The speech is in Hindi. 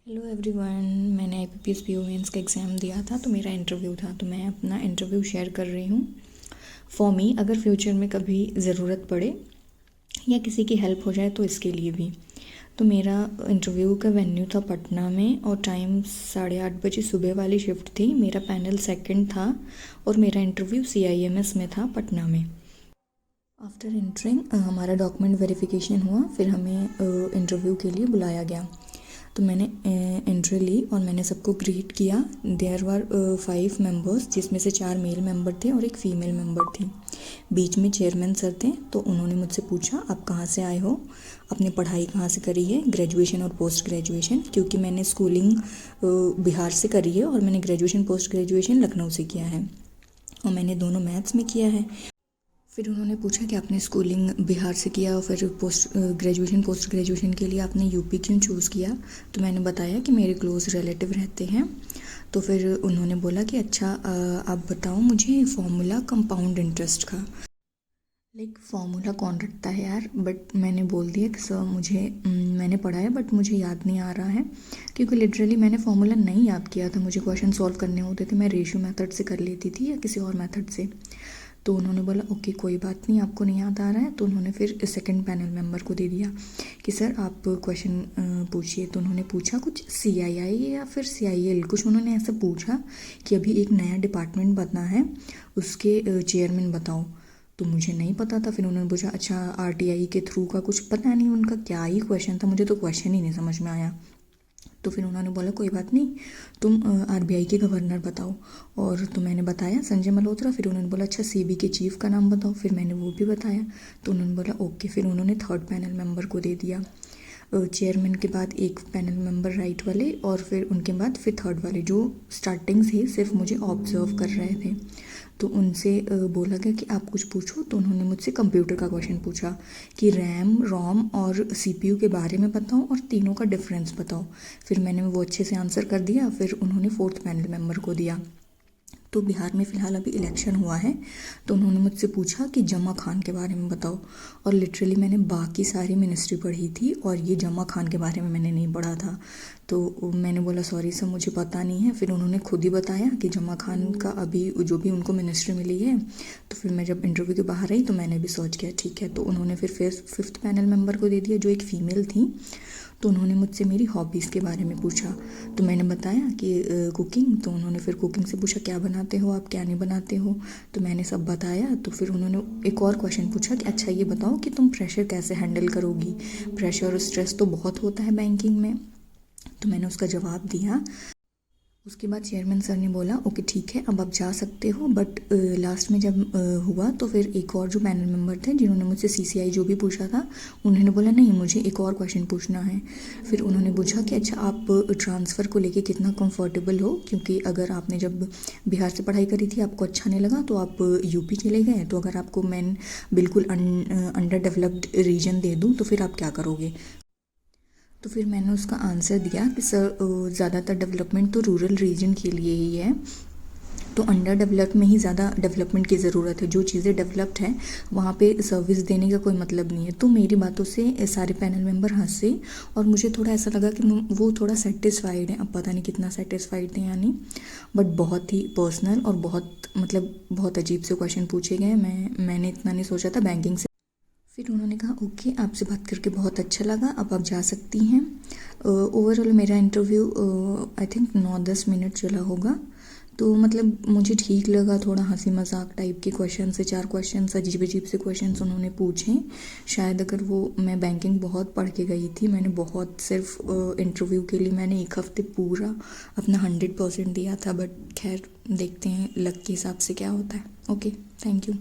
Hello everyone. मैंने IPPS PO मेंस का एग्ज़ाम दिया था, तो मेरा इंटरव्यू था, तो मैं अपना इंटरव्यू शेयर कर रही हूँ। फॉर मी, अगर फ्यूचर में कभी ज़रूरत पड़े या किसी की हेल्प हो जाए तो इसके लिए भी। तो मेरा इंटरव्यू का वेन्यू था पटना में और टाइम 8:30 बजे सुबह वाली शिफ्ट थी। मेरा पैनल सेकंड था और मेरा इंटरव्यू CIMS में था पटना में। आफ्टर एंटरिंग हमारा डॉक्यूमेंट वेरिफिकेशन हुआ, फिर हमें इंटरव्यू के लिए बुलाया गया। तो मैंने एंट्री ली और मैंने सबको ग्रीट किया। देयर वर 5 मेंबर्स, जिसमें से 4 मेल मेंबर थे और एक फ़ीमेल मेंबर थी। बीच में चेयरमैन सर थे, तो उन्होंने मुझसे पूछा आप कहाँ से आए हो, अपनी पढ़ाई कहाँ से करी है, ग्रेजुएशन और पोस्ट ग्रेजुएशन, क्योंकि मैंने स्कूलिंग बिहार से करी है और मैंने ग्रेजुएशन पोस्ट ग्रेजुएशन लखनऊ से किया है और मैंने दोनों मैथ्स में किया है। फिर उन्होंने पूछा कि आपने स्कूलिंग बिहार से किया और फिर पोस्ट ग्रेजुएशन के लिए आपने यूपी क्यों चूज़ किया। तो मैंने बताया कि मेरे क्लोज़ रिलेटिव रहते हैं। तो फिर उन्होंने बोला कि अच्छा आप बताओ मुझे फॉर्मूला कंपाउंड इंटरेस्ट का। फॉर्मूला कौन रखता है यार, बट मैंने बोल दिया कि सर मुझे मैंने पढ़ा है बट मुझे याद नहीं आ रहा है, क्योंकि लिटरली मैंने फॉर्मूला नहीं याद किया था। मुझे क्वेश्चन सॉल्व करने होते थे, मैं रेशियो मेथड से कर लेती थी या किसी और मेथड से। तो उन्होंने बोला ओके कोई बात नहीं, आपको नहीं याद आ रहा है। तो उन्होंने फिर सेकंड पैनल मेंबर को दे दिया कि सर आप क्वेश्चन पूछिए। तो उन्होंने पूछा कुछ CII या फिर CIL, कुछ उन्होंने ऐसा पूछा कि अभी एक नया डिपार्टमेंट बना है, उसके चेयरमैन बताओ। तो मुझे नहीं पता था। फिर उन्होंने पूछा अच्छा RTI के थ्रू का, कुछ पता नहीं उनका क्या ही क्वेश्चन था, मुझे तो क्वेश्चन ही नहीं समझ में आया। तो फिर उन्होंने बोला कोई बात नहीं, तुम RBI के गवर्नर बताओ। और तो मैंने बताया संजय मल्होत्रा। फिर उन्होंने बोला अच्छा CB के चीफ का नाम बताओ। फिर मैंने वो भी बताया। तो उन्होंने बोला ओके। फिर उन्होंने थर्ड पैनल मेंबर को दे दिया। चेयरमैन के बाद एक पैनल मेंबर राइट वाले और फिर उनके बाद फिर थर्ड वाले, जो स्टार्टिंग से सिर्फ मुझे ऑब्जर्व कर रहे थे। तो उनसे बोला गया कि आप कुछ पूछो। तो उन्होंने मुझसे कंप्यूटर का क्वेश्चन पूछा कि रैम रोम और CPU के बारे में बताओ और तीनों का डिफरेंस बताओ। फिर मैंने वो अच्छे से आंसर कर दिया। फिर उन्होंने फोर्थ पैनल मेंबर को दिया। तो बिहार में फ़िलहाल अभी इलेक्शन हुआ है, तो उन्होंने मुझसे पूछा कि जमा खान के बारे में बताओ। और लिटरली मैंने बाकी सारी मिनिस्ट्री पढ़ी थी और ये जमा खान के बारे में मैंने नहीं पढ़ा था। तो मैंने बोला सॉरी सर मुझे पता नहीं है। फिर उन्होंने खुद ही बताया कि जमा खान का अभी जो भी उनको मिनिस्ट्री मिली है। तो फिर मैं जब इंटरव्यू के बाहर आई तो मैंने भी सोच किया ठीक है। तो उन्होंने फिर फिफ्थ पैनल मेंबर को दे दिया, जो एक फ़ीमेल थी। तो उन्होंने मुझसे मेरी हॉबीज़ के बारे में पूछा। तो मैंने बताया कि कुकिंग। तो उन्होंने फिर कुकिंग से पूछा क्या बनाते हो आप, क्या नहीं बनाते हो। तो मैंने सब बताया। तो फिर उन्होंने एक और क्वेश्चन पूछा कि अच्छा ये बताओ कि तुम प्रेशर कैसे हैंडल करोगी, प्रेशर और स्ट्रेस तो बहुत होता है बैंकिंग में। तो मैंने उसका जवाब दिया। उसके बाद चेयरमैन सर ने बोला ओके ठीक है अब आप जा सकते हो। बट लास्ट में जब हुआ तो फिर एक और जो पैनल मेंबर थे जिन्होंने मुझसे CCI जो भी पूछा था, उन्होंने बोला नहीं मुझे एक और क्वेश्चन पूछना है। फिर उन्होंने पूछा कि अच्छा आप ट्रांसफ़र को लेके कितना कंफर्टेबल हो, क्योंकि अगर आपने जब बिहार से पढ़ाई करी थी आपको अच्छा नहीं लगा तो आप UP चले गए, तो अगर आपको मैं बिल्कुल अंडर डेवलप्ड रीजन दे दूँ तो फिर आप क्या करोगे। तो फिर मैंने उसका आंसर दिया कि सर ज़्यादातर डेवलपमेंट तो रूरल रीजन के लिए ही है, तो अंडर डेवलप में ही ज़्यादा डेवलपमेंट की ज़रूरत है। जो चीज़ें डेवलप्ड हैं वहाँ पे सर्विस देने का कोई मतलब नहीं है। तो मेरी बातों से सारे पैनल मेंबर हंसे और मुझे थोड़ा ऐसा लगा कि वो थोड़ा सेटिस्फाइड हैं। अब पता नहीं कितना सेटिस्फाइड थे या नहीं, बट बहुत ही पर्सनल और बहुत अजीब से क्वेश्चन पूछे गए। मैंने इतना नहीं सोचा था बैंकिंग से। फिर उन्होंने कहा ओके आपसे बात करके बहुत अच्छा लगा, अब आप जा सकती हैं। ओवरऑल मेरा इंटरव्यू आई थिंक 9-10 मिनट चला होगा। तो मुझे ठीक लगा, थोड़ा हंसी मजाक टाइप के क्वेश्चन से 4 क्वेश्चन अजीब अजीब से क्वेश्चन उन्होंने पूछे। शायद अगर वो मैं बैंकिंग बहुत पढ़ के गई थी, मैंने बहुत सिर्फ इंटरव्यू के लिए मैंने 1 हफ्ते पूरा अपना 100% दिया था। बट खैर देखते हैं लक के हिसाब से क्या होता है। Okay thank you.